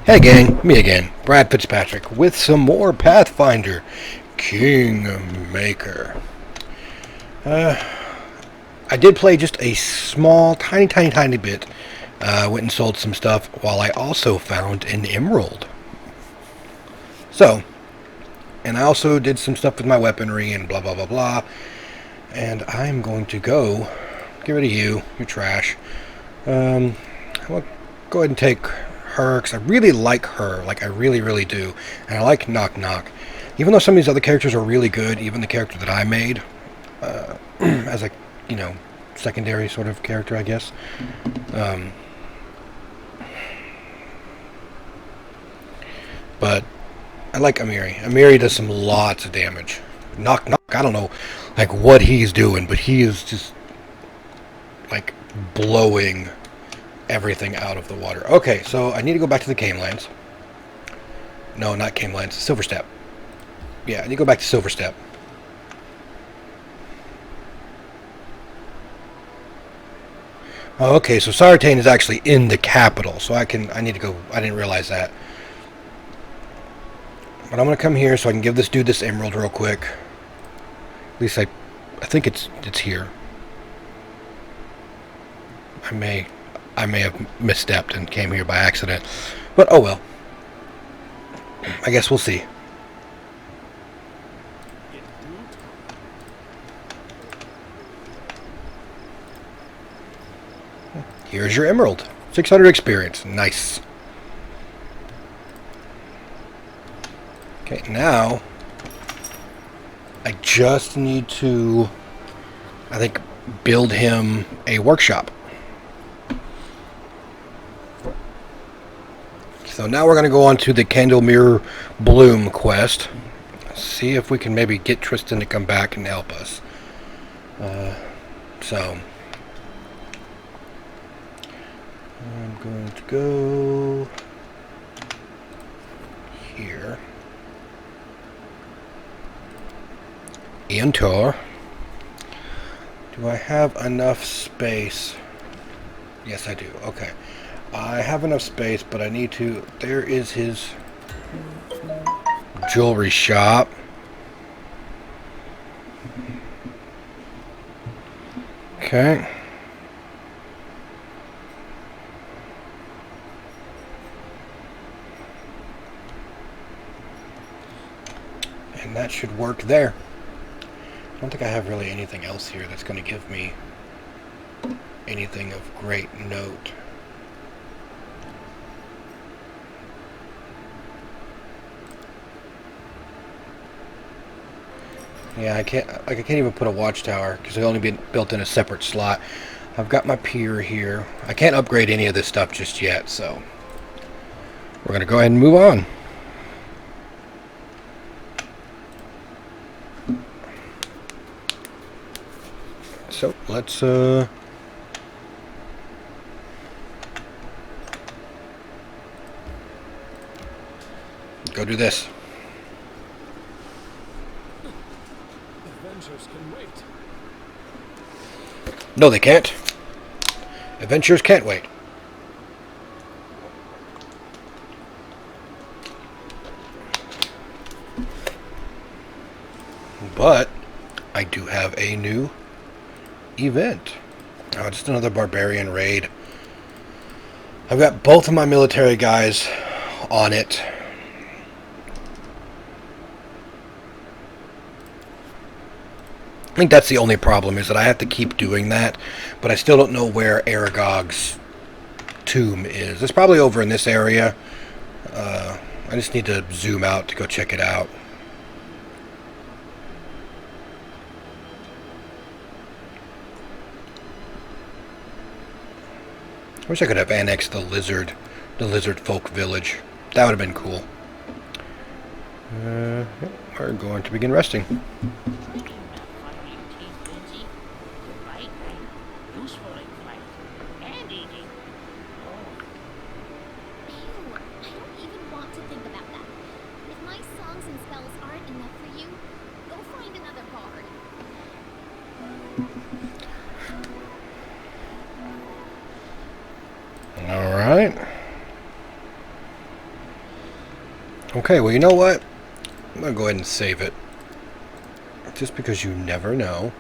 Hey gang, me again, Brad Fitzpatrick, with some more Pathfinder, Kingmaker. I did play just a small, tiny bit. Went and sold some stuff while I also found an emerald. So, and I also did some stuff with my weaponry and blah blah blah blah. And I'm going to go get rid of you, you're trash. I'm going to go ahead and take her, because I really like her, like I really do. And I like Knock Knock. Even though some of these other characters are really good, even the character that I made, as a, secondary sort of character, I guess. But I like Amiri. Amiri does some lots of damage. Knock Knock, I don't know, like what he's doing, but he is just, like, blowing everything out of the water. Okay, so I need to go back to the Canelands. No, not Canelands. Silverstep. Yeah, I need to go back to Silverstep. Oh, okay, so Sartane is actually in the capital, so I need to go. I didn't realize that. But I'm gonna come here so I can give this dude this emerald real quick. At least I think it's here. I may have misstepped and came here by accident. But oh well. I guess we'll see. Here's your emerald. 600 experience. Nice. Okay, now I just need to, I think, build him a workshop. So now we're going to go on to the Candlemere Bloom quest. See if we can maybe get Tristan to come back and help us. So I'm going to go here. Enter. Do I have enough space? Yes, I do. Okay. I have enough space, but I need to... There is his jewelry shop. Okay. And that should work there. I don't think I have really anything else here that's going to give me anything of great note. Yeah, I can't even put a watchtower because it'll only be built in a separate slot. I've got my pier here. I can't upgrade any of this stuff just yet, so we're gonna go ahead and move on. So let's go do this. Adventures can wait. No, they can't. Adventures can't wait. But I do have a new event. Oh, just another barbarian raid. I've got both of my military guys on it. I think that's the only problem, is that I have to keep doing that, but I still don't know where Aragog's tomb is. It's probably over in this area. I just need to zoom out to go check it out. I wish I could have annexed the lizard folk village. That would have been cool. We're going to begin resting. Alright. Okay, well, you know what? I'm going to go ahead and save it. Just because you never know.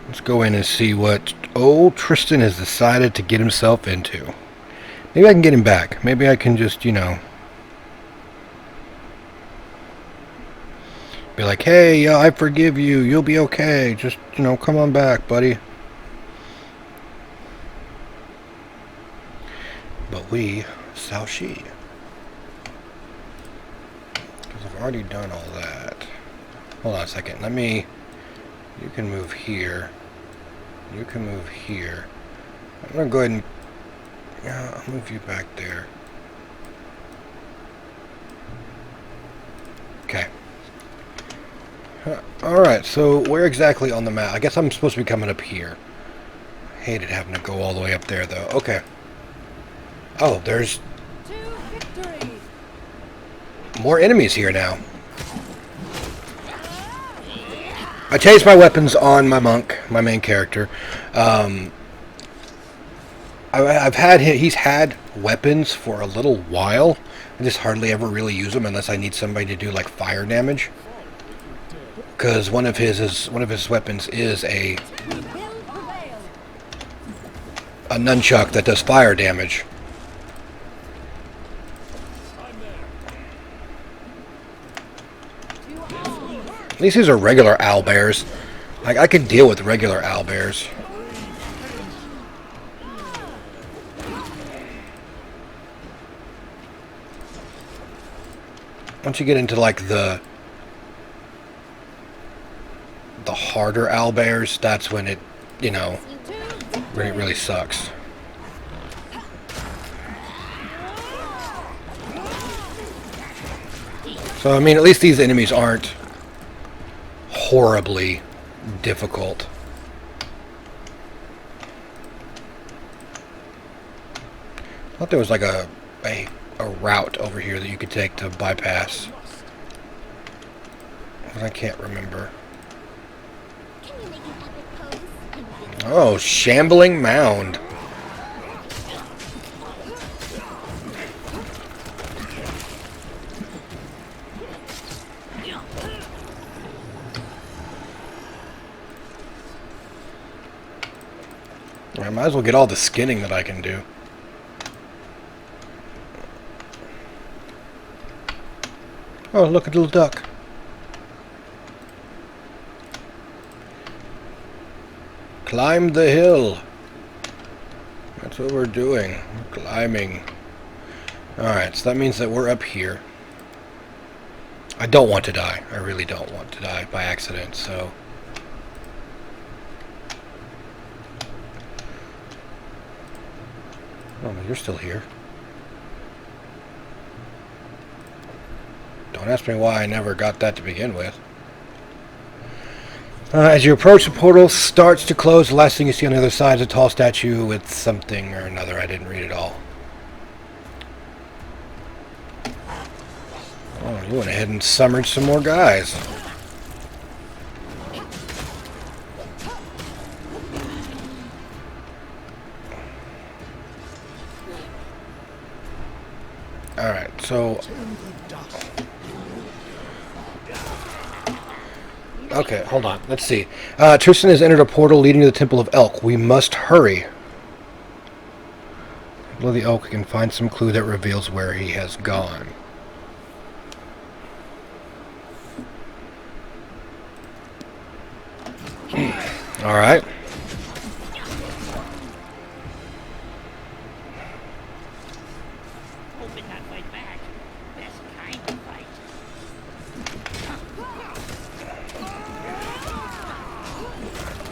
Let's go in and see what old Tristan has decided to get himself into. Maybe I can get him back. Maybe I can just, you know, be like, hey, I forgive you. You'll be okay. Just, you know, come on back, buddy. But we shall she. Because I've already done all that. Hold on a second. Let me... You can move here. You can move here. I'm going to go ahead and... Yeah, I'll move you back there. Okay. Alright, so where exactly on the map? I guess I'm supposed to be coming up here. I hated having to go all the way up there, though. Okay. Oh, there's... more enemies here now. I changed my weapons on my monk, my main character. I've had he's had weapons for a little while. I just hardly ever really use them unless I need somebody to do like fire damage. Because one of his weapons is a nunchuck that does fire damage. At least these are regular owlbears. Like, I could deal with regular owlbears. Once you get into, like, the harder owlbears, that's when it, you know, really, really sucks. So, I mean, at least these enemies aren't horribly difficult. I thought there was like a route over here that you could take to bypass. But I can't remember. Oh, shambling mound. I might as well get all the skinning that I can do. Oh, look at the little duck. Climb the hill. That's what we're doing. We're climbing. Alright, so that means that we're up here. I don't want to die. I really don't want to die by accident, so... Oh, no, you're still here. Don't ask me why I never got that to begin with. As you approach, the portal starts to close. The last thing you see on the other side is a tall statue with something or another. I didn't read it all. Oh, you went ahead and summoned some more guys. Alright, so... Okay, hold on. Let's see. Tristan has entered a portal leading to the Temple of Elk. We must hurry. Below the Elk, we can find some clue that reveals where he has gone. Alright.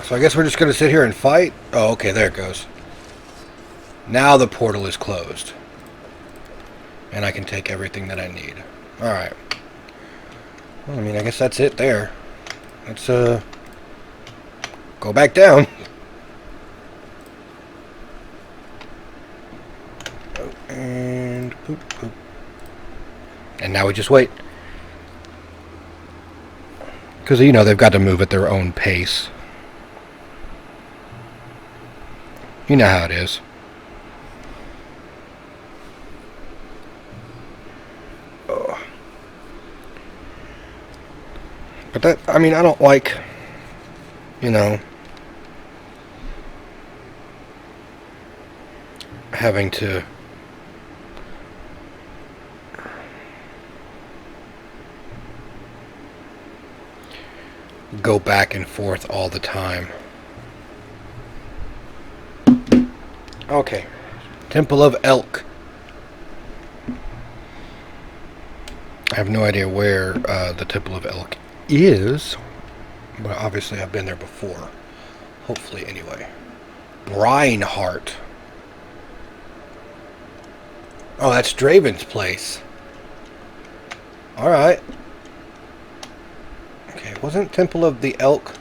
So I guess we're just going to sit here and fight? Oh, okay, there it goes. Now the portal is closed. And I can take everything that I need. Alright. Well, I mean, I guess that's it there. Let's, go back down. Oh, and poop, poop. And now we just wait. Because, you know, they've got to move at their own pace. You know how it is. But that, I mean, I don't like, you know, having to go back and forth all the time. Okay. Temple of Elk. I have no idea where the Temple of Elk is, but obviously I've been there before. Hopefully, anyway. Brineheart. Oh, that's Draven's place. Alright. Okay, wasn't Temple of the Elk?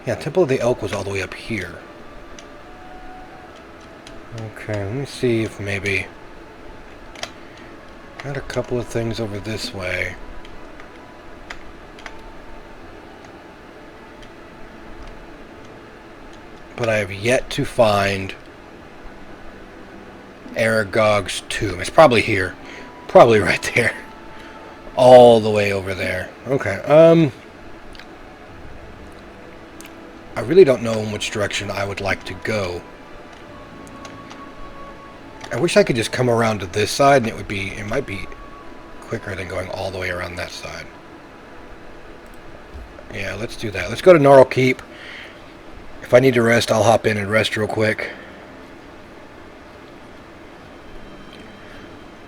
Yeah, Temple of the Elk was all the way up here. Okay, let me see if maybe... Got a couple of things over this way. But I have yet to find Aragog's tomb. It's probably here. Probably right there. All the way over there. Okay, I really don't know in which direction I would like to go. I wish I could just come around to this side and it might be quicker than going all the way around that side. Yeah, let's do that. Let's go to Gnarl Keep. If I need to rest, I'll hop in and rest real quick.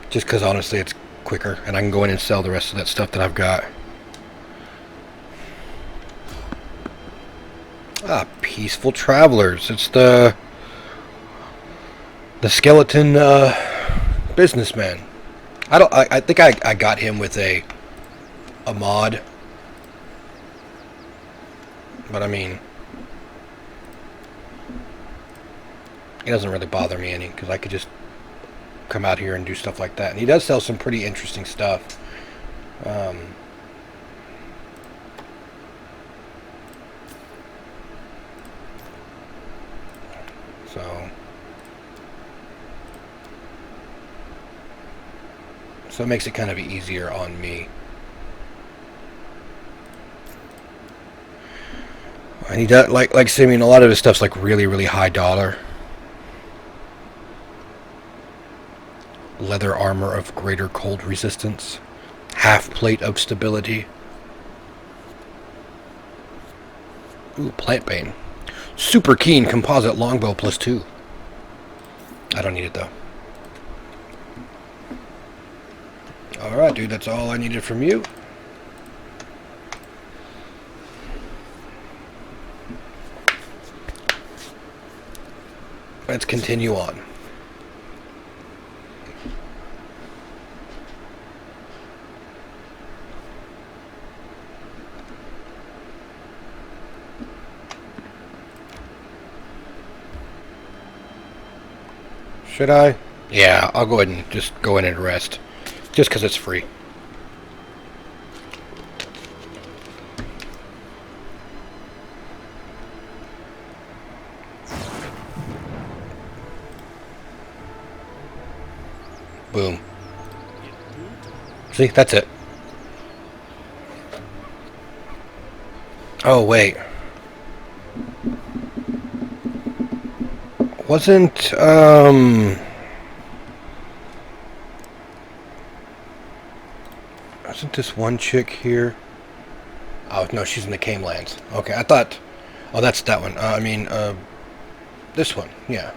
Just because honestly it's quicker and I can go in and sell the rest of that stuff that I've got. Ah, Peaceful Travelers. It's the skeleton businessman. I think I got him with a mod. But I mean, it doesn't really bother me any because I could just come out here and do stuff like that. And he does sell some pretty interesting stuff. So it makes it kind of easier on me. And he does, like I mean, a lot of his stuff's like really, really high dollar. Leather armor of greater cold resistance. Half plate of stability. Ooh, plant bane. Super keen composite longbow +2. I don't need it though. Alright, dude, that's all I needed from you. Let's continue on. Should I? Yeah, I'll go ahead and just go in and rest. Just because it's free. Boom. See, that's it. Oh, wait. Wasn't this one chick here? Oh, no, she's in the Camelands. Okay, I thought... Oh, that's that one. I mean, this one. Yeah.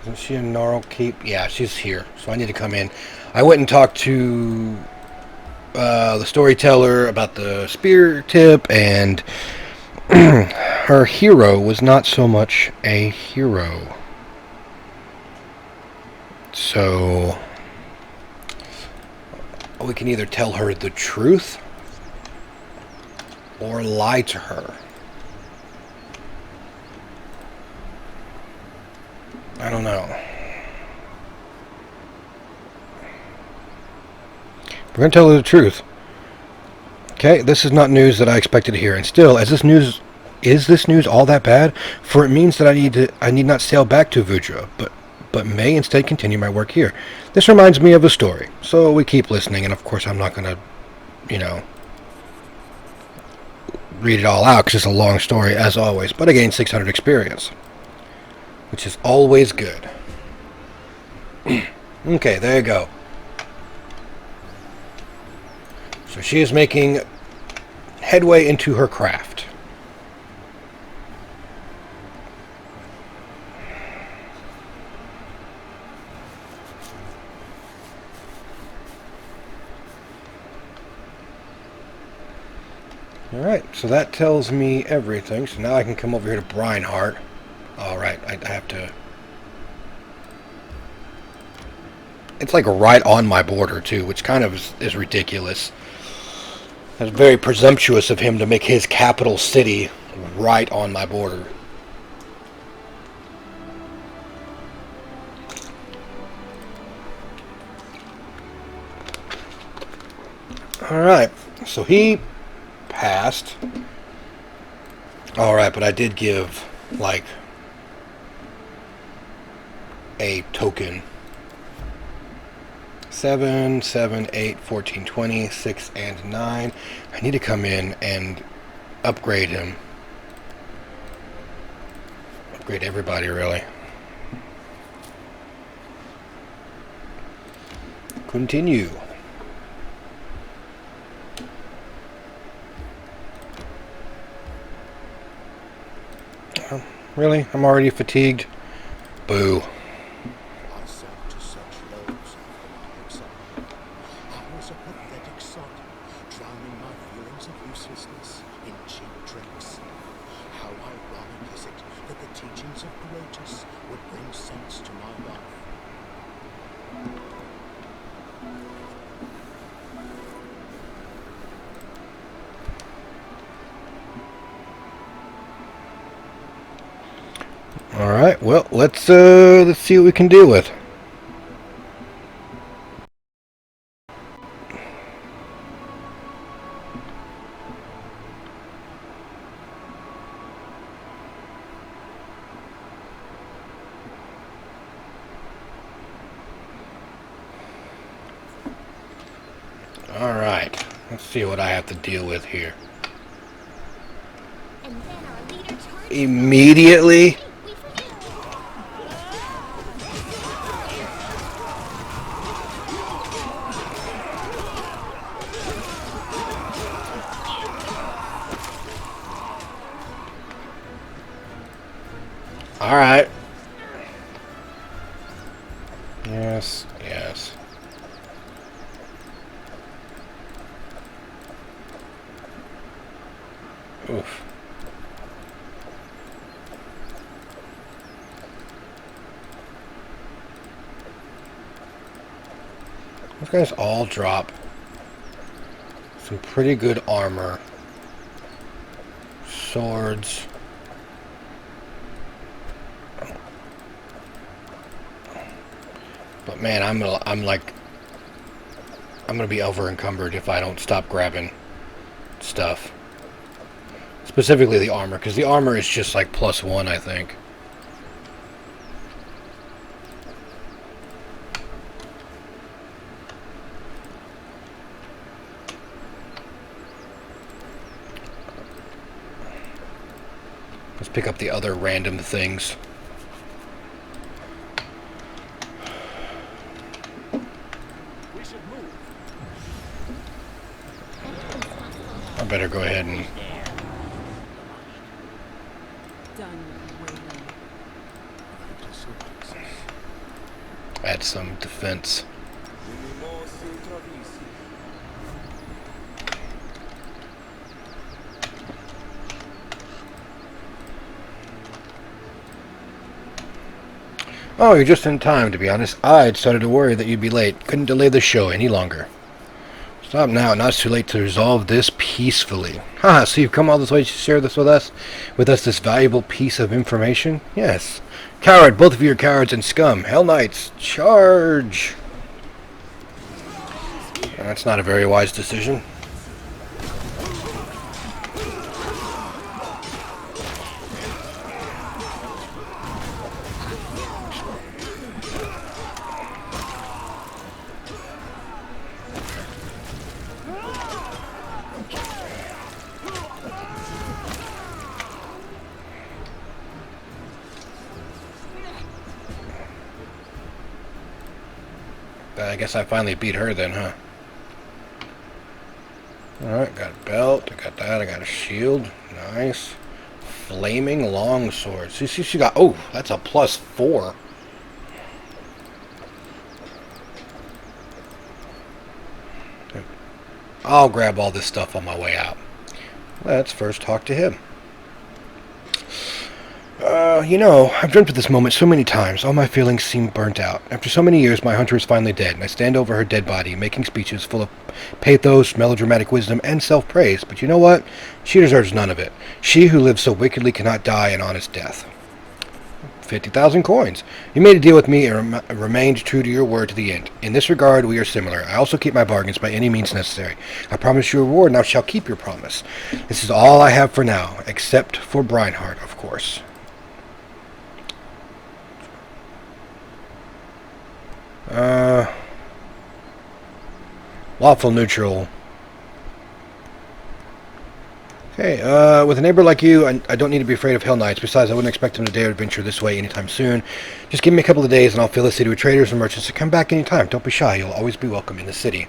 Isn't she in Gnarl Keep? Yeah, she's here. So I need to come in. I went and talked to the storyteller about the spear tip, and her hero was not so much a hero. So we can either tell her the truth or lie to her. I don't know. We're going to tell her the truth. Okay, this is not news that I expected to hear. And still, is this news all that bad? For it means that I need not sail back to Vudra, but may instead continue my work here. This reminds me of a story. So we keep listening, and of course I'm not going to, read it all out because it's a long story as always. But I gained 600 experience, which is always good. Okay, there you go. So she is making headway into her craft. Alright, so that tells me everything. So now I can come over here to Brineheart. Alright, I have to... It's like right on my border, too, which kind of is ridiculous. It's very presumptuous of him to make his capital city right on my border. Alright, so he passed. Alright, but I did give, like, a token. 7, 7, 8, 14, 20, 6, and 9. I need to come in and upgrade him. Upgrade everybody, really. Continue. Really? I'm already fatigued? Boo. Alright, well, let's see what we can deal with. Alright, let's see what I have to deal with here. Immediately? Alright. Yes, yes. Oof. These guys all drop some pretty good armor. Swords. But man, I'm gonna be over encumbered if I don't stop grabbing stuff. Specifically the armor, because the armor is just like +1, I think. Let's pick up the other random things. I better go ahead and add some defense. Oh, you're just in time, to be honest. I'd started to worry that you'd be late. Couldn't delay the show any longer. Stop now. Now it's too late to resolve this peacefully. Haha, so you've come all this way to share this with us? With us, this valuable piece of information? Yes. Coward, both of you are cowards and scum. Hell Knights, charge! That's not a very wise decision. I guess I finally beat her then, huh? Alright, got a belt. I got that. I got a shield. Nice. Flaming longsword. See, she got... Oh, that's a +4. I'll grab all this stuff on my way out. Let's first talk to him. You know, I've dreamt of this moment so many times. All my feelings seem burnt out. After so many years, my hunter is finally dead, and I stand over her dead body, making speeches full of pathos, melodramatic wisdom, and self-praise. But you know what? She deserves none of it. She who lives so wickedly cannot die an honest death. 50,000 coins. You made a deal with me and remained true to your word to the end. In this regard, we are similar. I also keep my bargains by any means necessary. I promise you a reward, and I shall keep your promise. This is all I have for now, except for Breinhardt, of course. Lawful neutral. Okay, with a neighbor like you, I don't need to be afraid of Hell Knights. Besides, I wouldn't expect them to dare adventure this way anytime soon. Just give me a couple of days and I'll fill the city with traders and merchants to come back anytime. Don't be shy. You'll always be welcome in the city.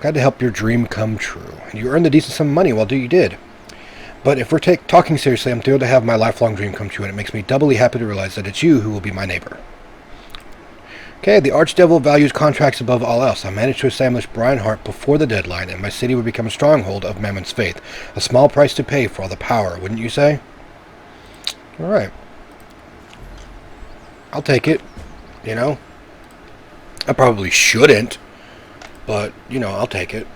Glad to help your dream come true. And you earned a decent sum of money while you did. But if we're talking seriously, I'm thrilled to have my lifelong dream come true, and it makes me doubly happy to realize that it's you who will be my neighbor. Okay, the Archdevil values contracts above all else. I managed to establish Breinhardt before the deadline, and my city would become a stronghold of Mammon's faith. A small price to pay for all the power, wouldn't you say? Alright. I'll take it. You know? I probably shouldn't, but, you know, I'll take it.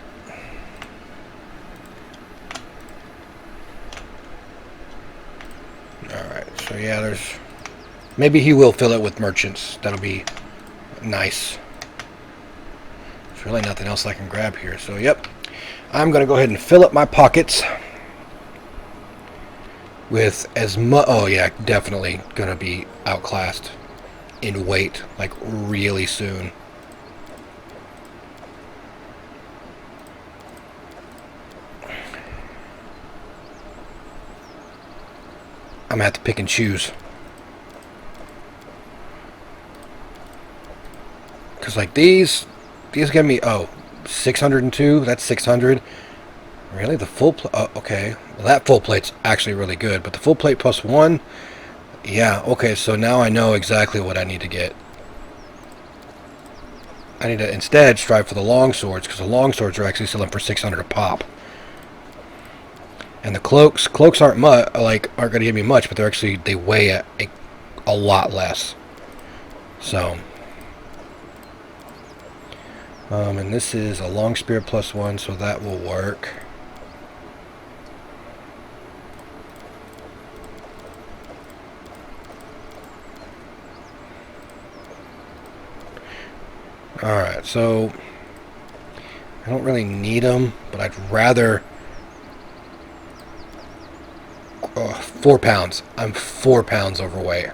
Alright, so yeah, there's... Maybe he will fill it with merchants. That'll be... nice. There's really nothing else I can grab here, so yep. I'm going to go ahead and fill up my pockets with as much... Oh yeah, definitely going to be outclassed in weight, like really soon. I'm going to have to pick and choose. Because like these give me, 602, that's 600. Really? The full plate? Oh, okay. Well, that full plate's actually really good, but the full plate +1? Yeah, okay, so now I know exactly what I need to get. I need to instead strive for the long swords, because the long swords are actually selling for 600 a pop. And the cloaks aren't aren't going to give me much, but they weigh a lot less. So... and this is a long spear +1, so that will work. Alright, so I don't really need them, but I'd rather... 4 pounds. I'm 4 pounds overweight.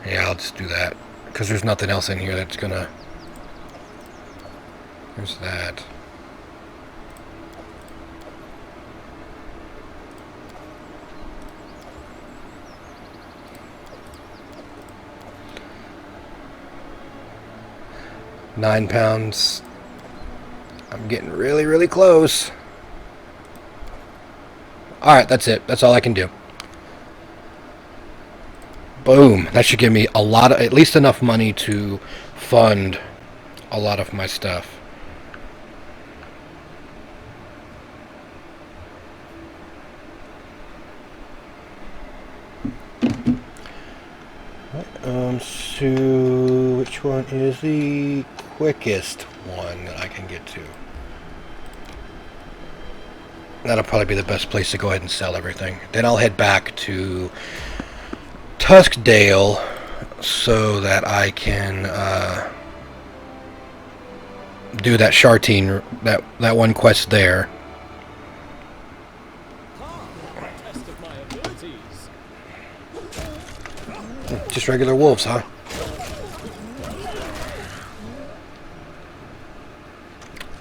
Yeah, I'll just do that. Because there's nothing else in here that's gonna... There's that. £9. I'm getting really, really close. Alright, that's it. That's all I can do. Boom. That should give me a lot of, at least enough money to fund a lot of my stuff. So which one is the quickest one that I can get to? That'll probably be the best place to go ahead and sell everything. Then I'll head back to Tuskdale so that I can do that Shartine, that one quest there. Just regular wolves, huh?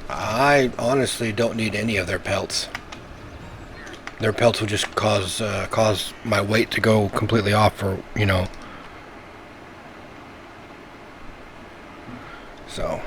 I honestly don't need any of their pelts. Their pelts will just cause my weight to go completely off for, you know, So.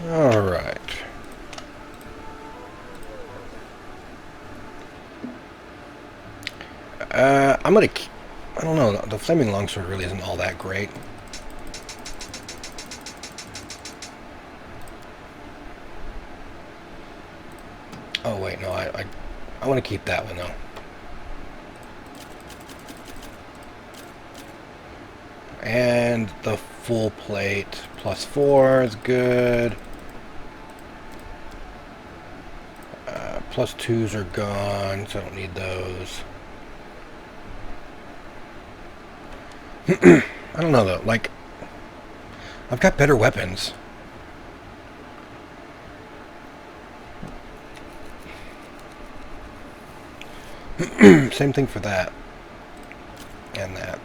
All right. I'm gonna. I don't know. The flaming longsword really isn't all that great. Oh wait, no. I want to keep that one though. And the full plate +4 is good. +2s are gone, so I don't need those. I don't know though, like, I've got better weapons. Same thing for that. And that.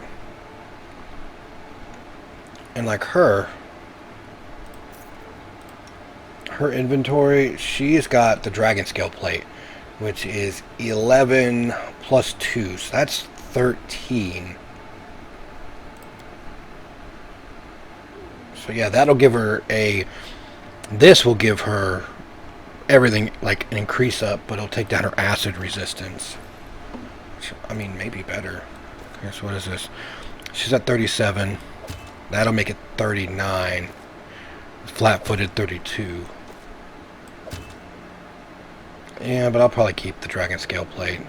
And like her inventory, she's got the dragon scale plate, which is 11 +2, so that's 13. So yeah, that'll give her this will give her everything, like an increase up, but it'll take down her acid resistance. Which, I mean, maybe better. Okay, so what is this? She's at 37. That'll make it 39. Flat-footed 32. Yeah, but I'll probably keep the dragon scale plate.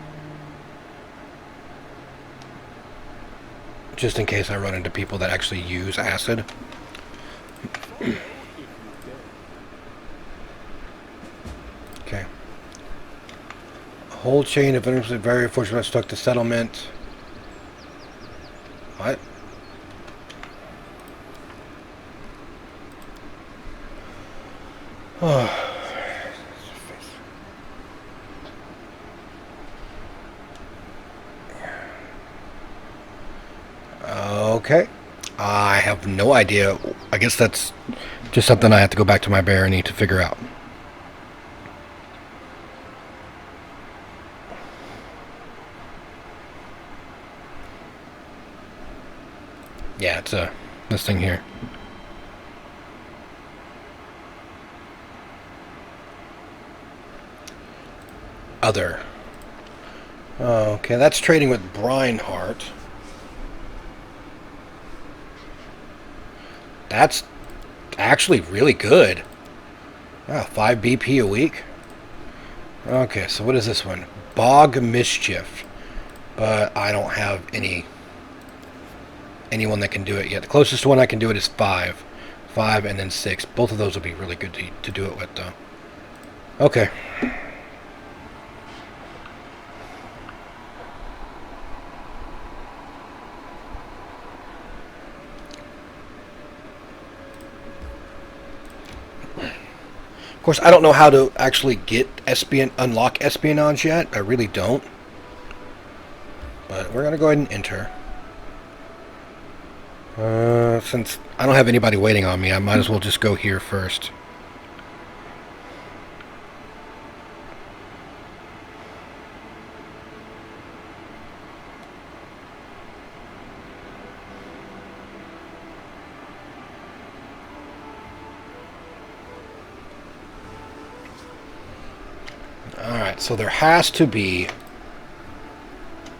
Just in case I run into people that actually use acid. Okay. A whole chain of very unfortunate stuck to settlement. What? Oh. Okay. I have no idea. I guess that's just something I have to go back to my barony to figure out. Yeah, it's this thing here. Other. Okay, that's trading with Breinhardt. That's actually really good. Wow, 5 BP a week. Okay, so what is this one? Bog Mischief. But I don't have anyone that can do it yet. The closest one I can do it is 5. 5 and then 6. Both of those would be really good to do it with, though. Okay. Of course, I don't know how to actually get unlock espionage yet. I really don't. But we're going to go ahead and enter. Since I don't have anybody waiting on me, I might as well just go here first. Alright, so there has to be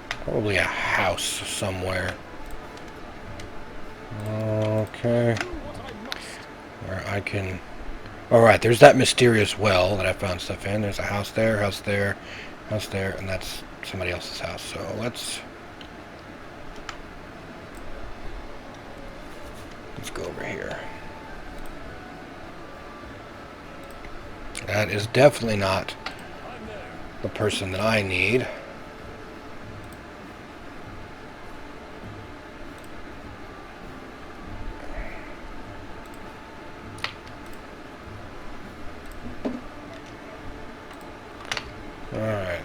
probably a house somewhere. Okay. Where I can... Alright, there's that mysterious well that I found stuff in. There's a house there, house there, house there, and that's somebody else's house. So let's go over here. That is definitely not the person that I need.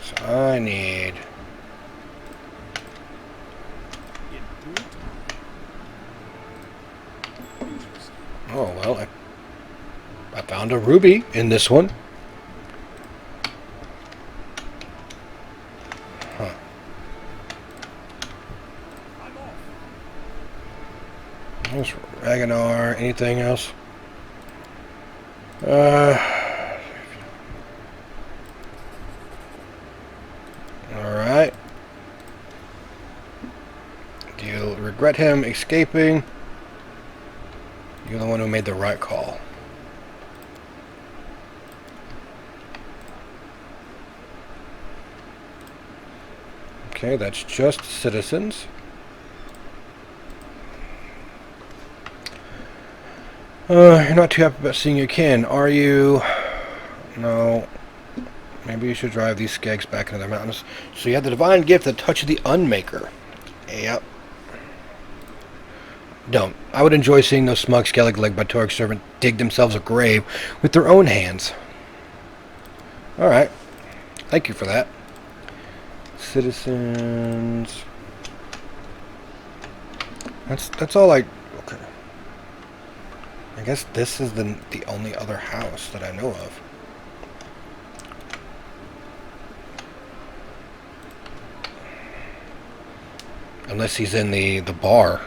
So I need... Oh, well, I found a ruby in this one. Huh. There's Ragnar. Anything else? Alright. Do you regret him escaping? You're the one who made the right call. Okay, that's just citizens. You're not too happy about seeing your kin, are you? No. Maybe you should drive these skags back into the mountains. So you have the divine gift, the touch of the unmaker. Yep. Don't. I would enjoy seeing those smug skellig-legged Batoric servants dig themselves a grave with their own hands. Alright. Thank you for that. Citizens. That's all I... Okay. I guess this is the only other house that I know of. Unless he's in the bar.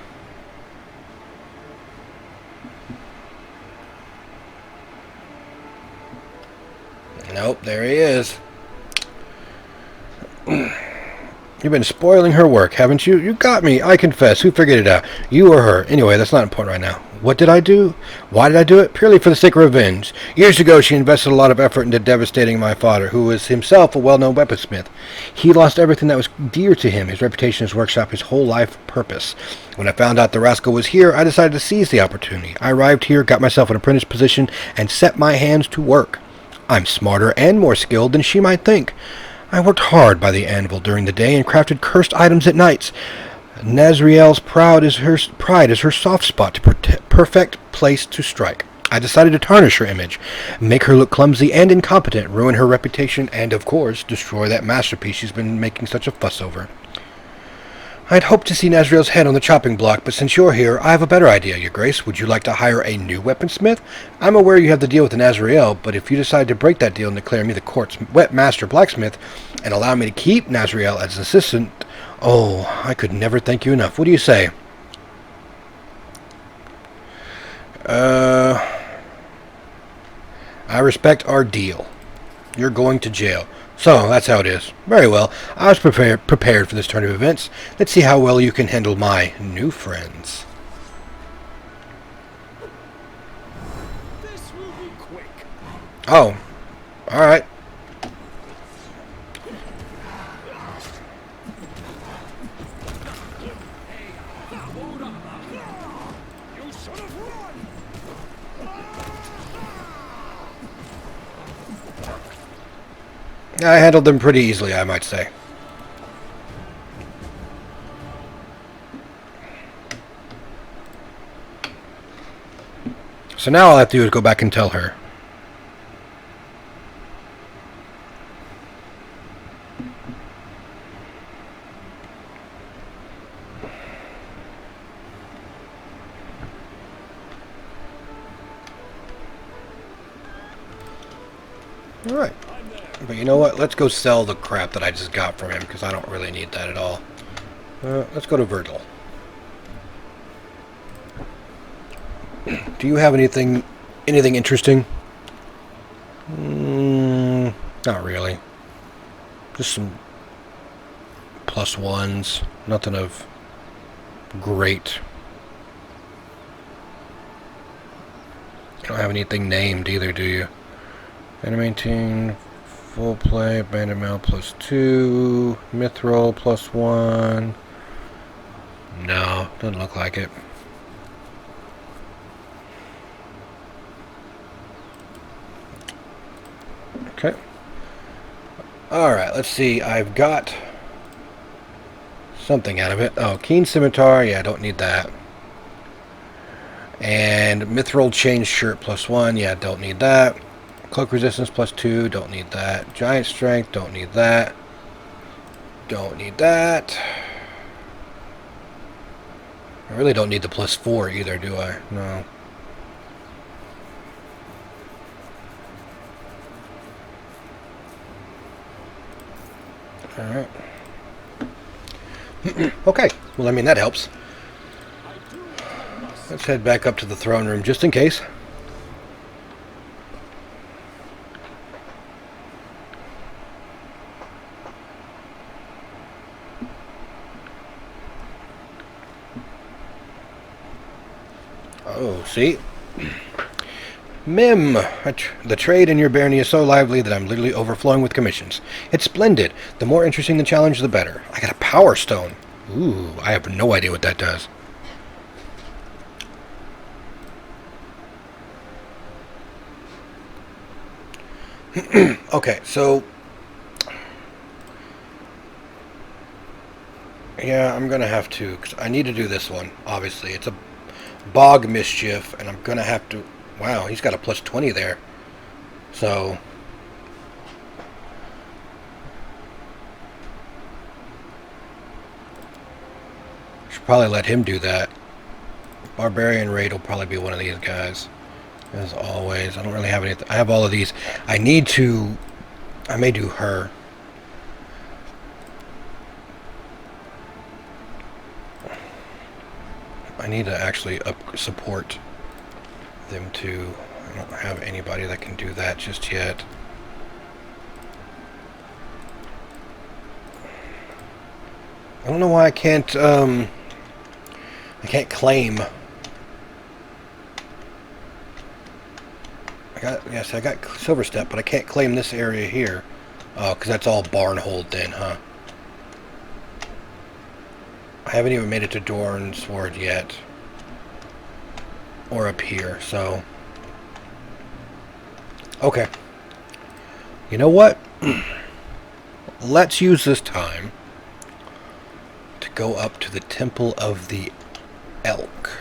Nope, there he is. You've been spoiling her work, haven't you? You got me, I confess. Who figured it out? You or her? Anyway, that's not important right now. What did I do? Why did I do it? Purely for the sake of revenge. Years ago, she invested a lot of effort into devastating my father, who was himself a well-known weaponsmith. He lost everything that was dear to him, his reputation, his workshop, his whole life purpose. When I found out the rascal was here, I decided to seize the opportunity. I arrived here, got myself an apprentice position, and set my hands to work. I'm smarter and more skilled than she might think. I worked hard by the anvil during the day and crafted cursed items at nights. Nazriel's pride is her soft spot, to perfect place to strike. I decided to tarnish her image, make her look clumsy and incompetent, ruin her reputation, and, of course, destroy that masterpiece she's been making such a fuss over. I'd hoped to see Nazriel's head on the chopping block, but since you're here, I have a better idea, Your Grace. Would you like to hire a new weaponsmith? I'm aware you have the deal with the Nazriel, but if you decide to break that deal and declare me the court's wet master blacksmith, and allow me to keep Nazriel as an assistant, oh, I could never thank you enough. What do you say? I respect our deal. You're going to jail. So, that's how it is. Very well. I was prepared for this turn of events. Let's see how well you can handle my new friends. This will be quick. Oh. Alright. You should have run. I handled them pretty easily, I might say. So now all I have to do is go back and tell her. Alright. But you know what? Let's go sell the crap that I just got from him, because I don't really need that at all. Let's go to Virgil. Do you have anything interesting? Not really. Just some +1s. Nothing of great. You don't have anything named either, do you? Animating, full play, abandoned mail +2, mithril +1. No, doesn't look like it. Okay. Alright, let's see. I've got something out of it. Oh, keen scimitar. Yeah, I don't need that. And mithril chain shirt +1. Yeah, don't need that. Cloak resistance +2. Don't need that. Giant strength. Don't need that. Don't need that. I really don't need the +4 either, do I? No. Alright. Okay. Well, I mean, that helps. Let's head back up to the throne room just in case. Oh, see? Mim! The trade in your barony is so lively that I'm literally overflowing with commissions. It's splendid. The more interesting the challenge, the better. I got a power stone. Ooh, I have no idea what that does. Okay, so... yeah, I'm gonna have to, because I need to do this one, obviously. It's a bog mischief, and I'm gonna have to... wow, he's got a +20 there. So... should probably let him do that. Barbarian Raid will probably be one of these guys. As always. I don't really have anything. I have all of these. I need to... I may do her. I need to actually support them too. I don't have anybody that can do that just yet. I don't know why I can't claim. I got Silver Step, but I can't claim this area here. Oh, because that's all Barnhold then, huh? I haven't even made it to Dorn Sword yet. Or up here, so... okay. You know what? Let's use this time to go up to the Temple of the Elk.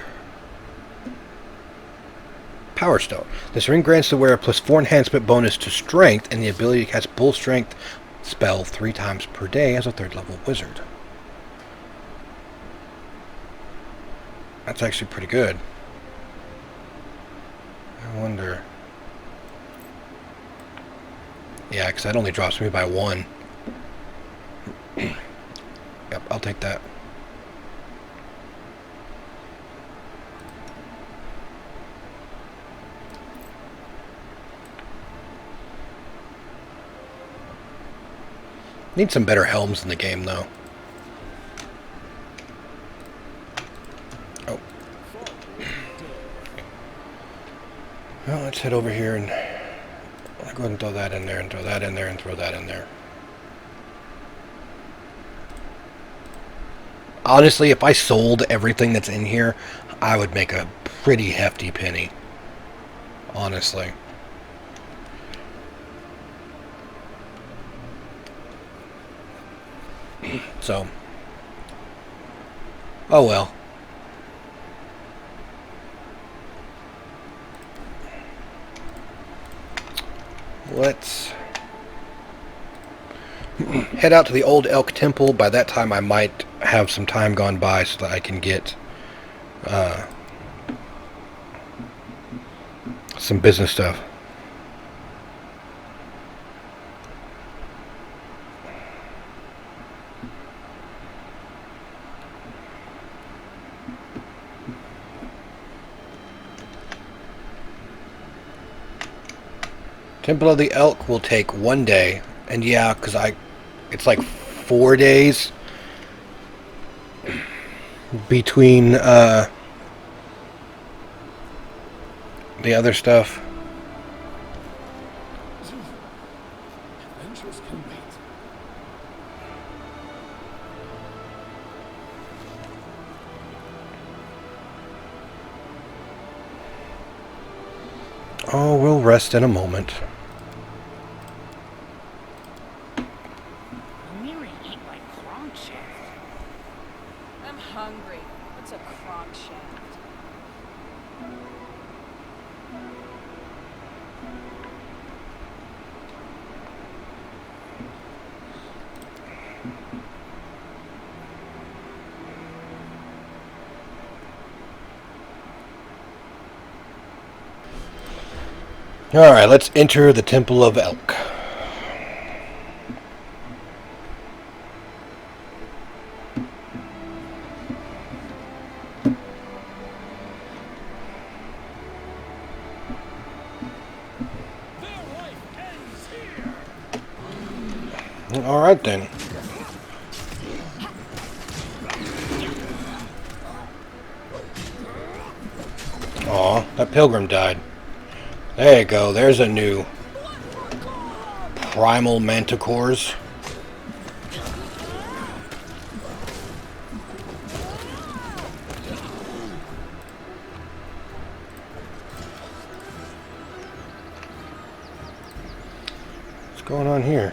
Power Stone. This ring grants the wearer a +4 enhancement bonus to strength and the ability to cast Bull Strength spell 3 times per day as a 3rd level wizard. That's actually pretty good. I wonder... yeah, because that only drops me by 1. Yep, I'll take that. Need some better helms in the game, though. Oh. Well, let's head over here and... I'll go ahead and throw that in there, and throw that in there, and throw that in there. Honestly, if I sold everything that's in here, I would make a pretty hefty penny. Honestly. So. Oh well. Let's head out to the old Elk Temple. By that time I might have some time gone by so that I can get some business stuff. Temple of the Elk will take 1 day, and yeah, because it's like 4 days between the other stuff. Adventures can wait. Oh, we'll rest in a moment. I'm nearly eat my crankshaft. I'm hungry. What's a crankshaft? Alright, let's enter the Temple of Elk. Their life ends here. Alright then. Aw, that pilgrim died. There you go, there's a new primal manticores. What's going on here?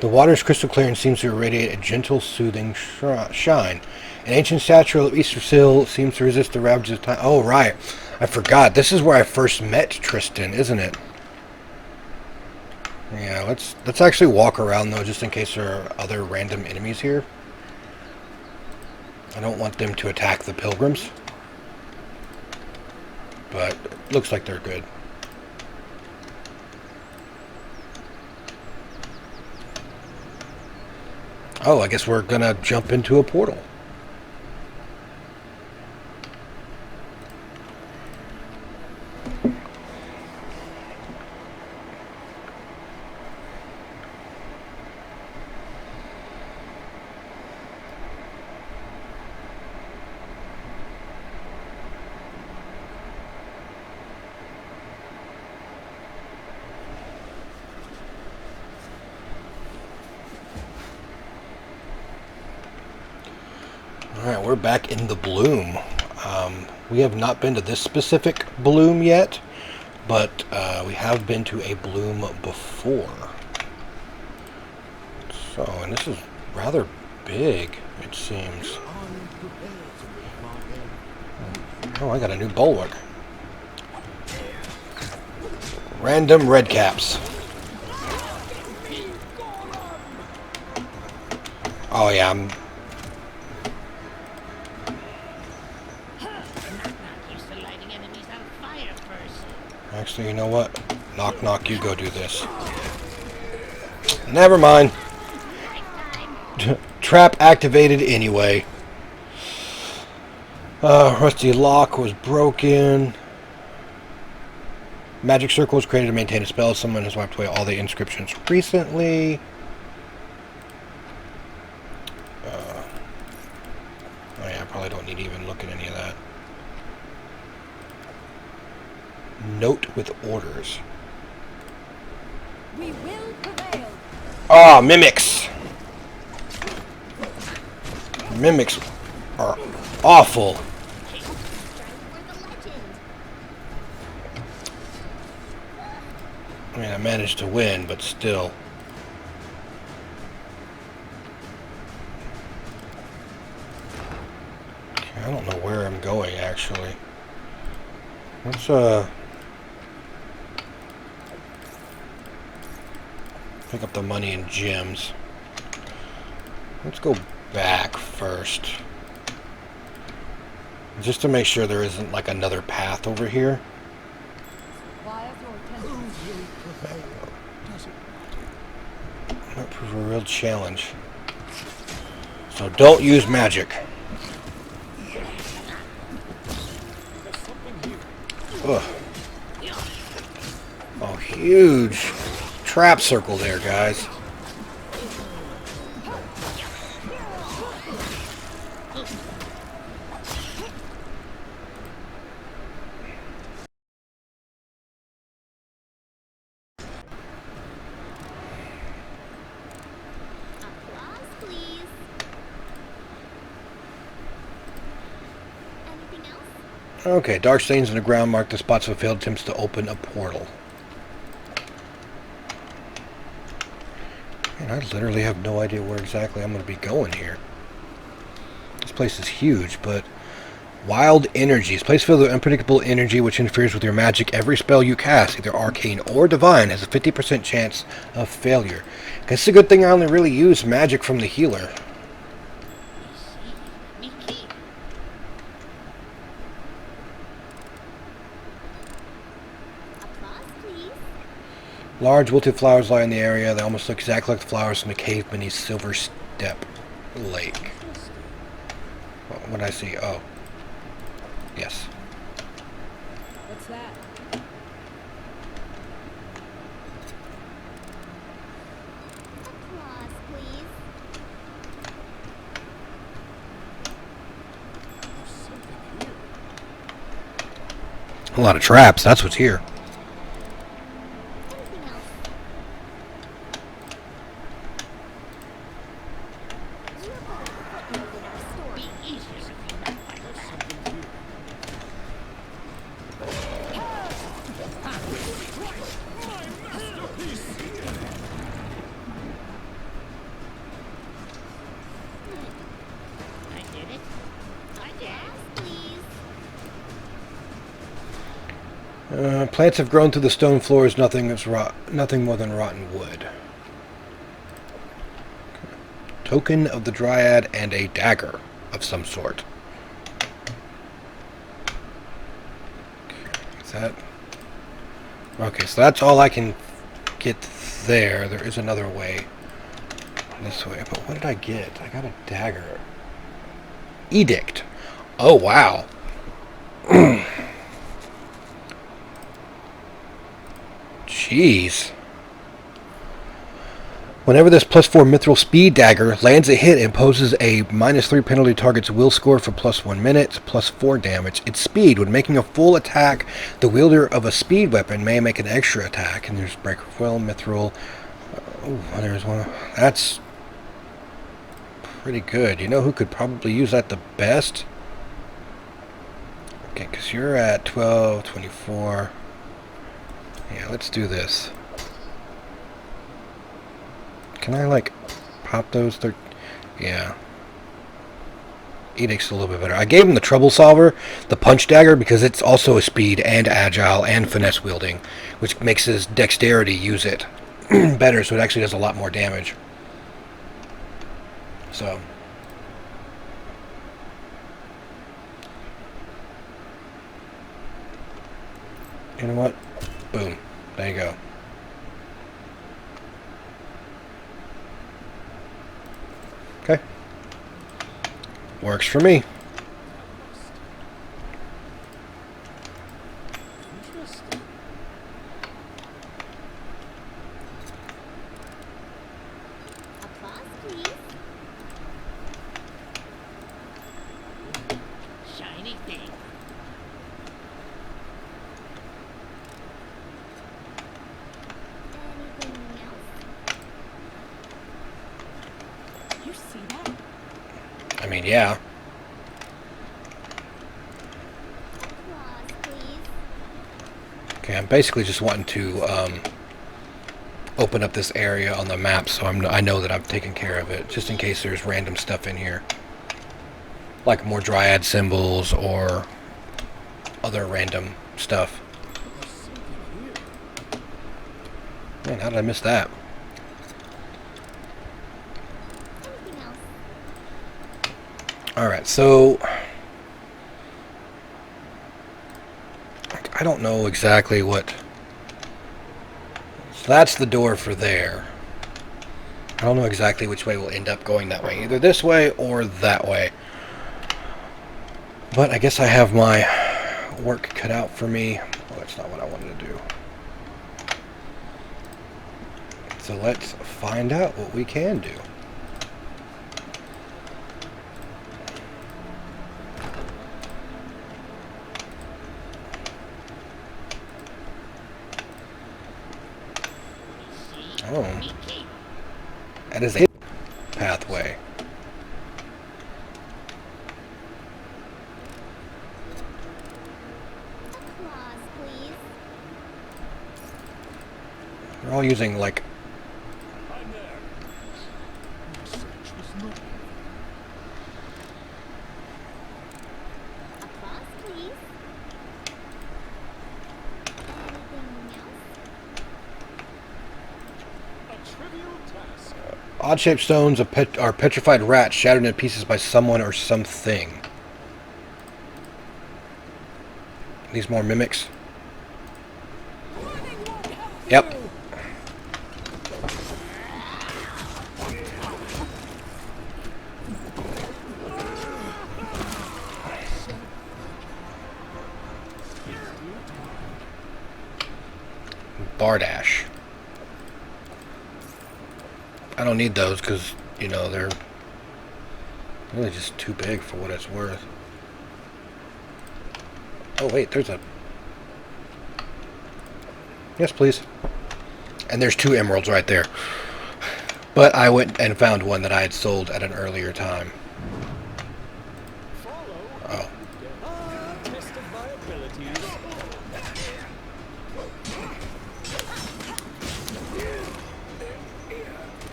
The water is crystal clear and seems to irradiate a gentle, soothing shine. An ancient statue of Eastersill seems to resist the ravages of time. Oh, right. I forgot. This is where I first met Tristan, isn't it? Yeah, let's actually walk around, though, just in case there are other random enemies here. I don't want them to attack the pilgrims. But it looks like they're good. Oh, I guess we're gonna jump into a portal. Alright, we're back in the bloom. We have not been to this specific bloom yet, but we have been to a bloom before. So, and this is rather big, it seems. Oh, I got a new bulwark. Random red caps. Oh yeah, I'm... Used to lighting enemies on fire first. Actually, you know what? Knock, knock, you go do this. Never mind. Trap activated anyway. Rusty lock was broken. Magic circle was created to maintain a spell. Someone has wiped away all the inscriptions recently. Oh yeah, I probably don't need to even look at any of that. Note with orders. We will prevail. Ah, mimics! Mimics are awful. I mean, I managed to win, but still. Okay, I don't know where I'm going, actually. Let's, pick up the money and gems. Let's go back first. Just to make sure there isn't, like, another path over here. Might prove a real challenge. So don't use magic. Ugh. Oh, huge trap circle there, guys. Okay, dark stains in the ground mark the spots of failed attempts to open a portal. Man, I literally have no idea where exactly I'm going to be going here. This place is huge, but... Wild energies. Place filled with unpredictable energy which interferes with your magic. Every spell you cast, either arcane or divine, has a 50% chance of failure. It's a good thing I only really use magic from the healer. Applause, please. Large wilted flowers lie in the area. They almost look exactly like the flowers from the cave beneath Silver Step Lake. What did I see? Oh. Yes. What's that? Applause, please. A lot of traps. That's what's here. Anything else? You have got a footnote in our story. Be easier if you meant like that. I did it. I did. Please. Plants have grown through the stone floors. Nothing more than rotten wood. Token of the Dryad and a dagger of some sort. Is that... Okay, so that's all I can get there. There is another way. This way. But what did I get? I got a dagger. Edict. Oh, wow. Jeez. Whenever this +4 mithril speed dagger lands a hit, it imposes a -3 penalty to target's will score for +1 minute, +4 damage. Its speed, when making a full attack, the wielder of a speed weapon may make an extra attack. And there's Breaker of Will, mithril. Oh, there's one. That's pretty good. You know who could probably use that the best? Okay, because you're at 12, 24. Yeah, let's do this. Can I, like, pop those? Yeah. Edict's a little bit better. I gave him the Trouble Solver, the Punch Dagger, because it's also a speed and agile and finesse wielding, which makes his dexterity use it better, so it actually does a lot more damage. So. You know what? Boom. There you go. Okay. Works for me. Interesting. Applause, please. Shiny thing. Anything else? You see that? I mean, yeah. Applause, please. Okay, I'm basically just wanting to open up this area on the map so I know that I'm taking care of it, just in case there's random stuff in here. Like more Dryad symbols or other random stuff. Man, how did I miss that? Anything else? Alright, so I don't know exactly what... So that's the door for there. I don't know exactly which way we'll end up going that way. Either this way or that way. But I guess I have my work cut out for me. Well, that's not what I wanted to do. So let's find out what we can do. Oh, Me keep. that is a pathway. Applause, please. We're all using, like, I'm there. My search was not. Applause, please. Anything else? A trivial task. odd-shaped stones are petrified rats shattered into pieces by someone or something. These more mimics. Yep. Bardash. I don't need those because, you know, they're really just too big for what it's worth. Oh wait, there's a... Yes, please. And there's 2 emeralds right there. But I went and found one that I had sold at an earlier time. Oh. Test of my abilities.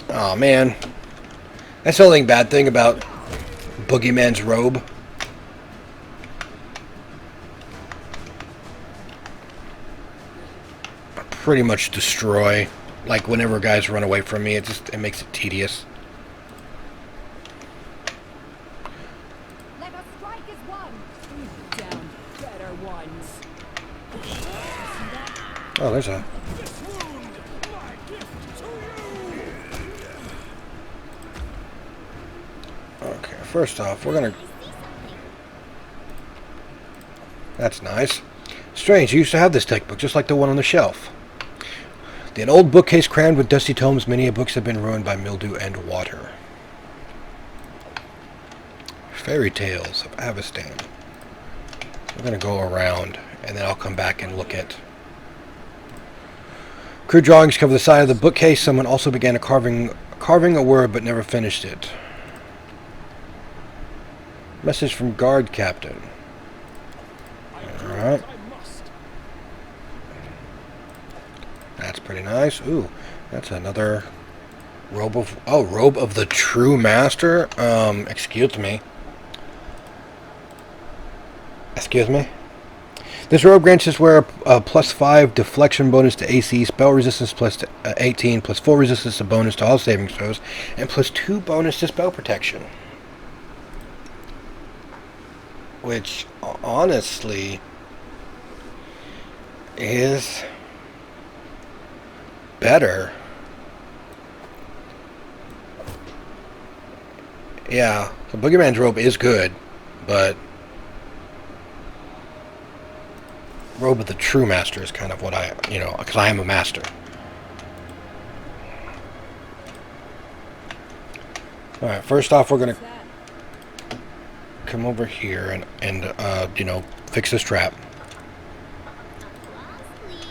Oh man. That's the only bad thing about Boogeyman's robe. I pretty much destroy. Like whenever guys run away from me, it makes it tedious. Let us strike as one. Down better ones. Oh, there's a... This wound, my gift to you. Okay, first off, we're gonna... I see something. That's nice. Strange, you used to have this textbook, just like the one on the shelf. An old bookcase crammed with dusty tomes, many books have been ruined by mildew and water. Fairy Tales of Avestan. We're going to go around, and then I'll come back and look at... Crude drawings cover the side of the bookcase. Someone also began carving a word, but never finished it. Message from Guard Captain. Alright. I must. That's pretty nice. Ooh, that's another robe of... Oh, robe of the True Master? Excuse me. Excuse me? This robe grants his wearer a +5 deflection bonus to AC, spell resistance plus 18, +4 resistance to bonus to all saving throws, and +2 bonus to spell protection. Which, honestly, is... better. Yeah, the Boogeyman's robe is good, but robe of the True Master is kind of what I, you know, because I am a master. Alright, first off, we're going to come over here and you know, fix this trap. Applause, please.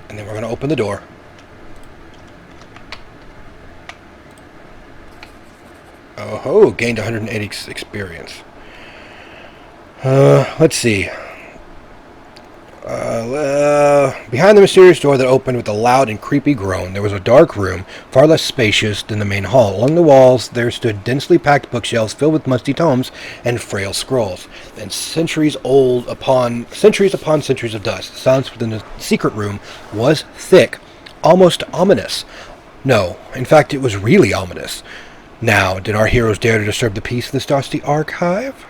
And then we're going to open the door. Oh ho, gained 180 experience. Let's see. Behind the mysterious door that opened with a loud and creepy groan, there was a dark room, far less spacious than the main hall. Along the walls, there stood densely packed bookshelves filled with musty tomes and frail scrolls, and centuries upon centuries of dust. The silence within the secret room was thick, almost ominous. No, in fact, it was really ominous. Now, did our heroes dare to disturb the peace of this dusty archive?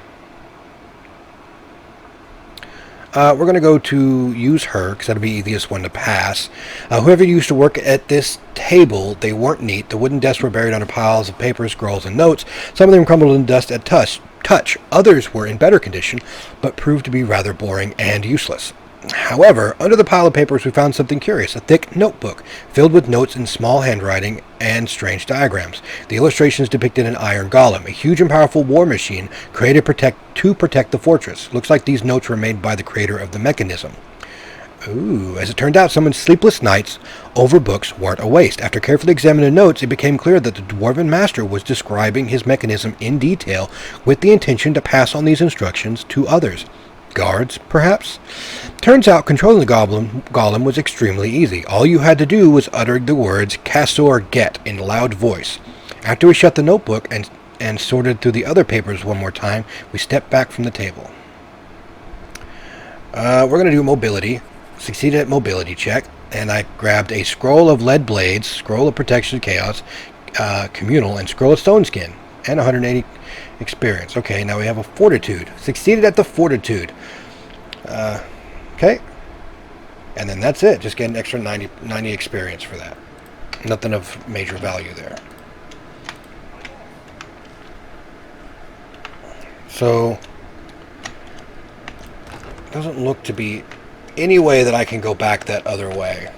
We're going to go to use her, because that'll be the easiest one to pass. Whoever used to work at this table, they weren't neat. The wooden desks were buried under piles of papers, scrolls, and notes. Some of them crumbled in dust at touch. Others were in better condition, but proved to be rather boring and useless. However, under the pile of papers we found something curious, a thick notebook filled with notes in small handwriting and strange diagrams. The illustrations depicted an iron golem, a huge and powerful war machine created to protect the fortress. Looks like these notes were made by the creator of the mechanism. Ooh, as it turned out, someone's sleepless nights over books weren't a waste. After carefully examining the notes, it became clear that the Dwarven Master was describing his mechanism in detail with the intention to pass on these instructions to others. Guards, perhaps? Turns out controlling the golem was extremely easy. All you had to do was utter the words Castor Get in a loud voice. After we shut the notebook and sorted through the other papers one more time, we stepped back from the table. We're going to do mobility. Succeeded at mobility check, and I grabbed a scroll of lead blades, scroll of protection chaos, communal, and scroll of stone skin, and 180 experience. Okay, now we have a fortitude. Succeeded at the fortitude. Okay. And then that's it. Just get an extra 90 experience for that. Nothing of major value there. So, doesn't look to be any way that I can go back that other way.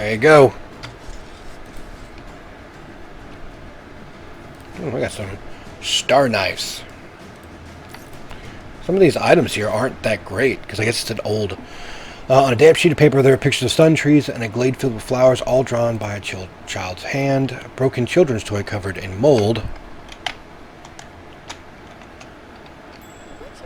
There you go. Ooh, I got some star knives. Some of these items here aren't that great, because I guess it's an old... on a damp sheet of paper, there are pictures of sun trees and a glade filled with flowers, all drawn by a child's hand. A broken children's toy covered in mold. Would you look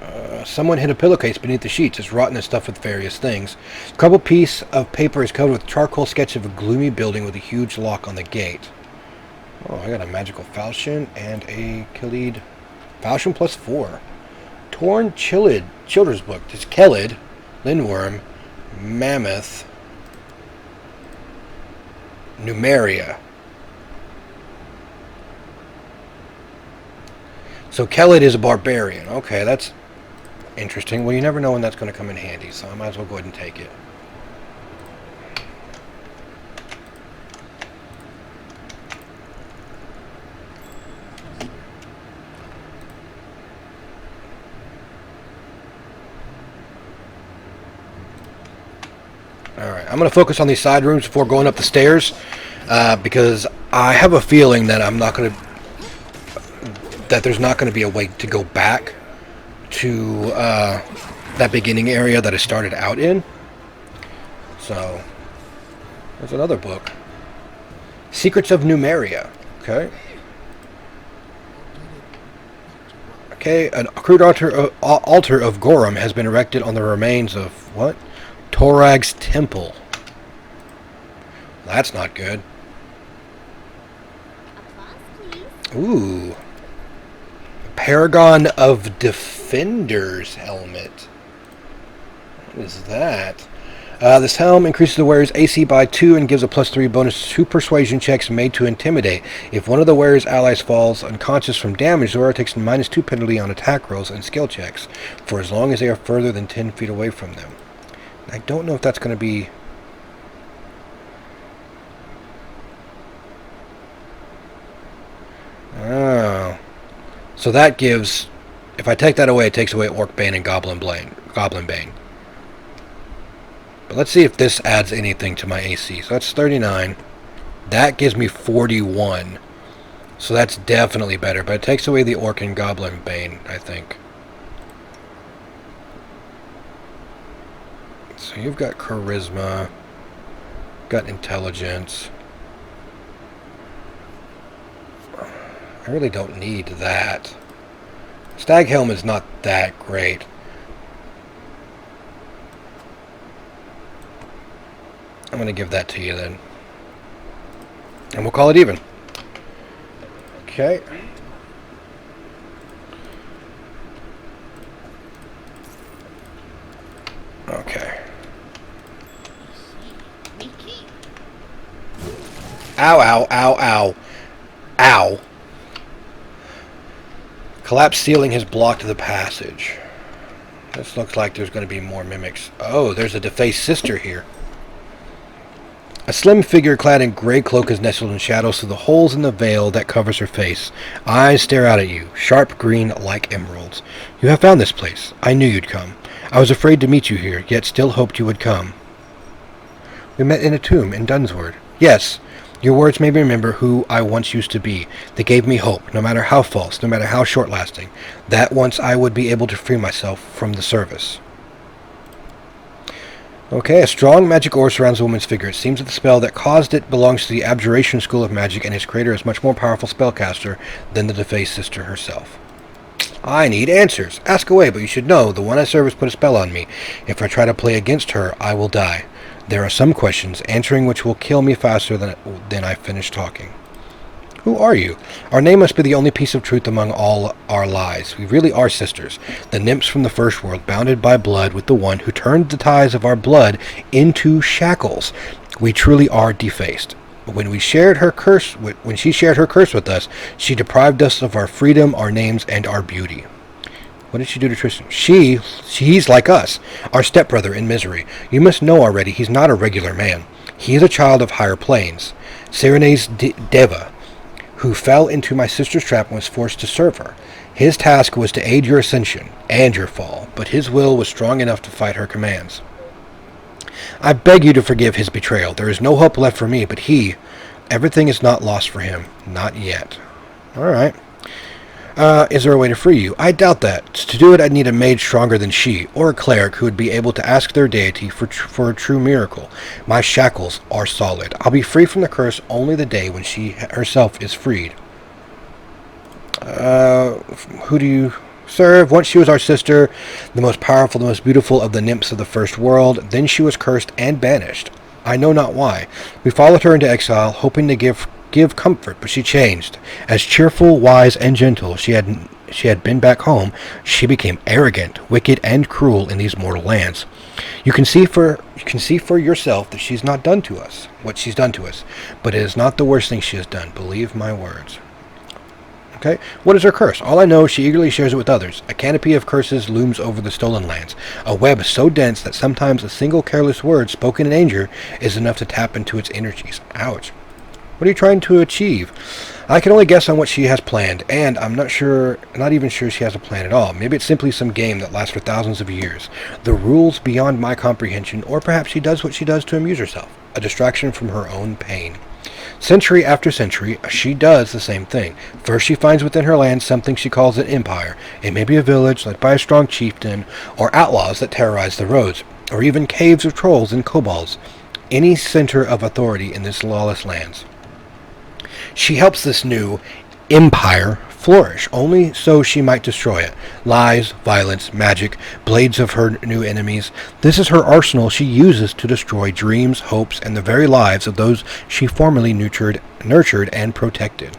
at that? Someone hid a pillowcase beneath the sheets. It's rotten and stuffed with various things. A crumpled piece of paper is covered with charcoal sketch of a gloomy building with a huge lock on the gate. Oh, I got a magical falchion and a Khalid falchion +4. Torn children's book. It's Khalid, Lindworm, Mammoth, Numeria. So Khalid is a barbarian. Okay, that's interesting. Well, you never know when that's going to come in handy, so I might as well go ahead and take it. Alright, I'm going to focus on these side rooms before going up the stairs, because I have a feeling that there's not going to be a way to go back to that beginning area that I started out in. So, there's another book. Secrets of Numeria. Okay. Okay, a crude altar of Gorum has been erected on the remains of, what? Torag's Temple. That's not good. Applause, please. Ooh. Paragon of Defenders helmet. What is that? This helm increases the wearer's AC by 2 and gives a +3 bonus to persuasion checks made to intimidate. If one of the wearer's allies falls unconscious from damage, the wearer takes a -2 penalty on attack rolls and skill checks for as long as they are further than 10 feet away from them. I don't know if that's going to be... Oh. So that gives... If I take that away, it takes away Orc Bane and Goblin Bane. But let's see if this adds anything to my AC. So that's 39. That gives me 41. So that's definitely better. But it takes away the Orc and Goblin Bane, I think. So you've got Charisma. Got Intelligence. I really don't need that. Stag Helm is not that great. I'm going to give that to you then. And we'll call it even. Okay. Okay. Ow, ow, ow, ow. Ow. Collapsed ceiling has blocked the passage. This looks like there's going to be more mimics. Oh, there's a defaced sister here. A slim figure clad in gray cloak is nestled in shadows through the holes in the veil that covers her face. Eyes stare out at you, sharp green like emeralds. You have found this place. I knew you'd come. I was afraid to meet you here, yet still hoped you would come. We met in a tomb in Dunsword. Yes, your words made me remember who I once used to be. They gave me hope, no matter how false, no matter how short-lasting, that once I would be able to free myself from the service. Okay, a strong magic aura surrounds the woman's figure. It seems that the spell that caused it belongs to the Abjuration School of Magic, and its creator is much more powerful spellcaster than the defaced sister herself. I need answers. Ask away, but you should know, the one I serve has put a spell on me. If I try to play against her, I will die. There are some questions, answering which will kill me faster than I finish talking. Who are you? Our name must be the only piece of truth among all our lies. We really are sisters, the nymphs from the first world, bounded by blood with the one who turned the ties of our blood into shackles. We truly are defaced. When she shared her curse with us, she deprived us of our freedom, our names, and our beauty. What did she do to Tristan? He's like us, our stepbrother in misery. You must know already, he's not a regular man. He is a child of higher planes. Serene's Deva, who fell into my sister's trap and was forced to serve her. His task was to aid your ascension and your fall, but his will was strong enough to fight her commands. I beg you to forgive his betrayal. There is no hope left for me, but everything is not lost for him. Not yet. Alright. Is there a way to free you? I doubt that. To do it, I'd need a mage stronger than she, or a cleric who would be able to ask their deity for a true miracle. My shackles are solid. I'll be free from the curse only the day when she herself is freed. Who do you serve? Once she was our sister, the most powerful, the most beautiful of the nymphs of the first world. Then she was cursed and banished. I know not why. We followed her into exile, hoping to give comfort, but she changed. As cheerful, wise, and gentle she had been back home, she became arrogant, wicked, and cruel in these mortal lands. You can see for yourself that she's not done to us what she's done to us, but it is not the worst thing she has done. Believe my words. Okay, what is her curse? All I know, she eagerly shares it with others. A canopy of curses looms over the stolen lands, a web so dense that sometimes a single careless word spoken in anger is enough to tap into its energies. Ouch. What are you trying to achieve? I can only guess on what she has planned, and I'm not even sure she has a plan at all. Maybe it's simply some game that lasts for thousands of years. The rules beyond my comprehension, or perhaps she does what she does to amuse herself, a distraction from her own pain. Century after century, she does the same thing. First she finds within her land something she calls an empire. It may be a village led by a strong chieftain, or outlaws that terrorize the roads, or even caves of trolls and kobolds. Any center of authority in this lawless lands. She helps this new empire flourish, only so she might destroy it. Lies, violence, magic, blades of her new enemies. This is her arsenal she uses to destroy dreams, hopes, and the very lives of those she formerly nurtured and protected.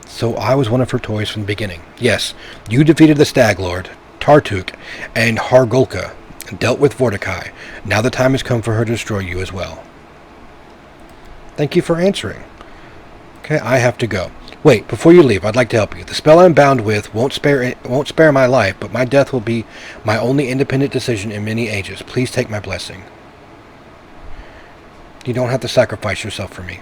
So I was one of her toys from the beginning. Yes, you defeated the Stag Lord, Tartuk, and Hargulka, and dealt with Vortikai. Now the time has come for her to destroy you as well. Thank you for answering. Okay, I have to go. Wait, before you leave, I'd like to help you. The spell I'm bound with won't spare my life, but my death will be my only independent decision in many ages. Please take my blessing. You don't have to sacrifice yourself for me.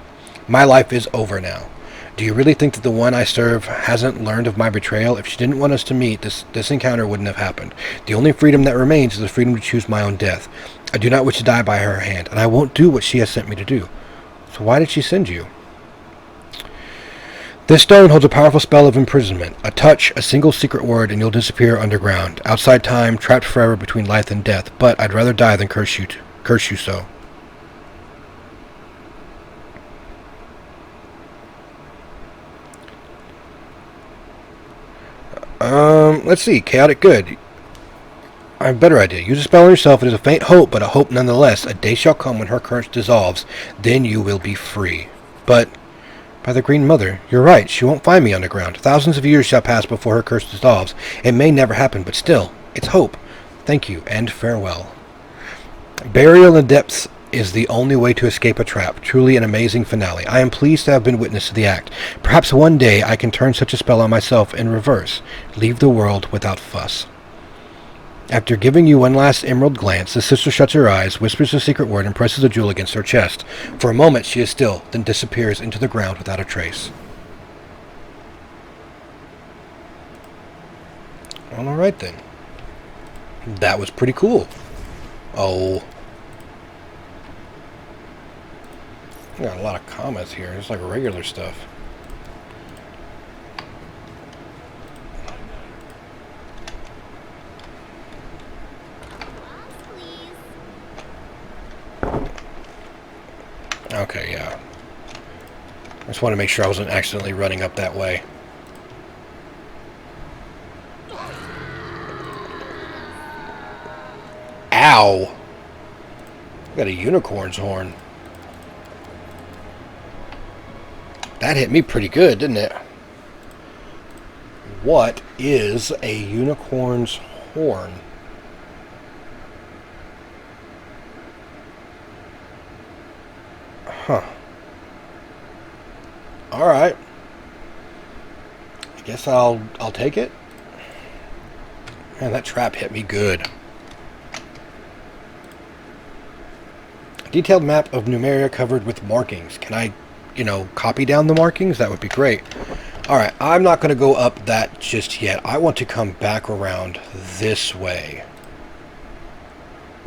My life is over now. Do you really think that the one I serve hasn't learned of my betrayal? If she didn't want us to meet, this encounter wouldn't have happened. The only freedom that remains is the freedom to choose my own death. I do not wish to die by her hand, and I won't do what she has sent me to do. So why did she send you? This stone holds a powerful spell of imprisonment. A touch, a single secret word, and you'll disappear underground. Outside time, trapped forever between life and death. But I'd rather die than curse you so. Let's see. Chaotic good. I have a better idea. Use a spell on yourself. It is a faint hope, but a hope nonetheless. A day shall come when her curse dissolves. Then you will be free. But by the Green Mother, you're right. She won't find me underground. Thousands of years shall pass before her curse dissolves. It may never happen, but still, it's hope. Thank you, and farewell. Burial in the depths is the only way to escape a trap. Truly an amazing finale. I am pleased to have been witness to the act. Perhaps one day I can turn such a spell on myself in reverse. Leave the world without fuss. After giving you one last emerald glance, the sister shuts her eyes, whispers a secret word, and presses a jewel against her chest. For a moment she is still, then disappears into the ground without a trace. Well, alright then. That was pretty cool. Oh. I got a lot of comments here. It's like regular stuff. Okay, yeah. I just want to make sure I wasn't accidentally running up that way. Ow! Got a unicorn's horn. That hit me pretty good, didn't it? What is a unicorn's horn? Huh. Alright. I guess I'll take it. Man, that trap hit me good. A detailed map of Numeria covered with markings. Can I, copy down the markings? That would be great. Alright, I'm not going to go up that just yet. I want to come back around this way.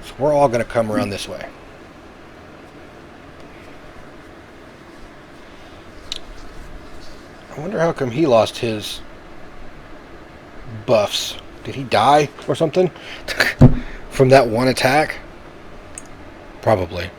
So we're all going to come around this way. I wonder how come he lost his buffs. Did he die or something? From that one attack? Probably.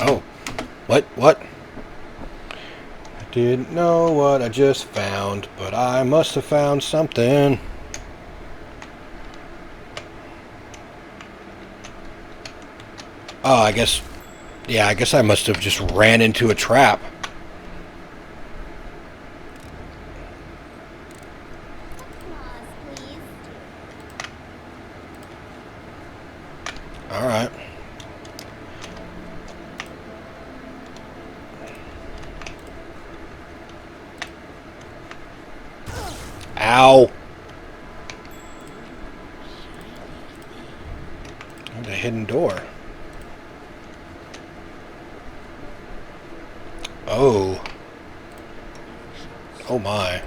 Oh. What? I didn't know what I just found, but I must have found something. Oh, I guess I must have just ran into a trap. Applause, please. Alright. Ow! There's a hidden door. Oh. Oh my.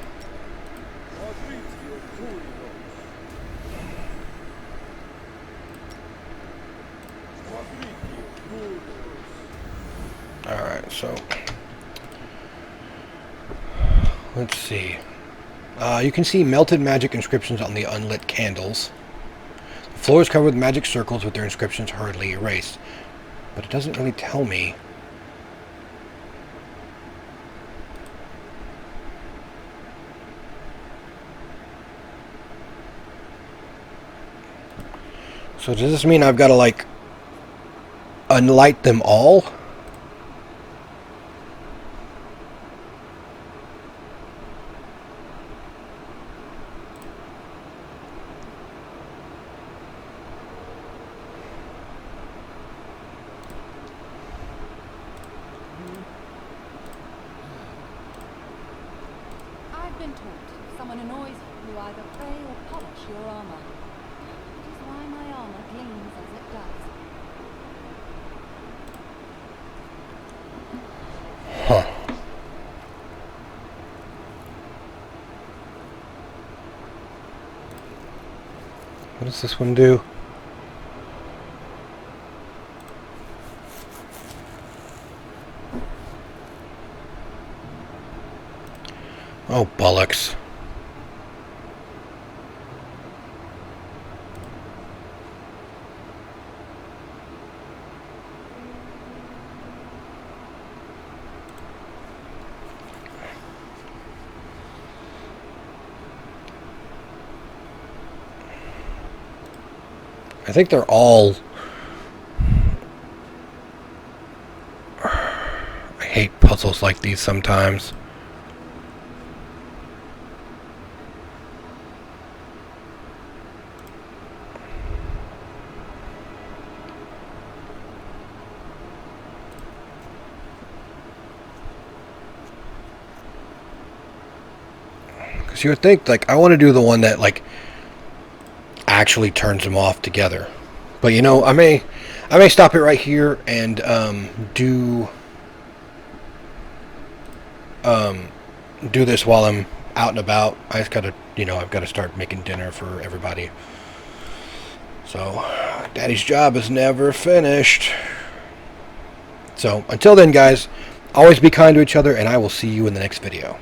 Alright, so let's see. You can see melted magic inscriptions on the unlit candles. The floor is covered with magic circles with their inscriptions hurriedly erased. But it doesn't really tell me. So does this mean I've got to, like, unlight them all? I've been taught if someone annoys you, you either pray or polish your armor. Which is why my armor gleams as it does. Huh. What does this one do? Oh, bollocks. I think they're all... I hate puzzles like these sometimes. Because you would think, like, I want to do the one that, like, actually turns them off together. But, you know, I may stop it right here and do this while I'm out and about. I just gotta, you know, I've got to start making dinner for everybody. So, Daddy's job is never finished. So, until then, guys, always be kind to each other, and I will see you in the next video.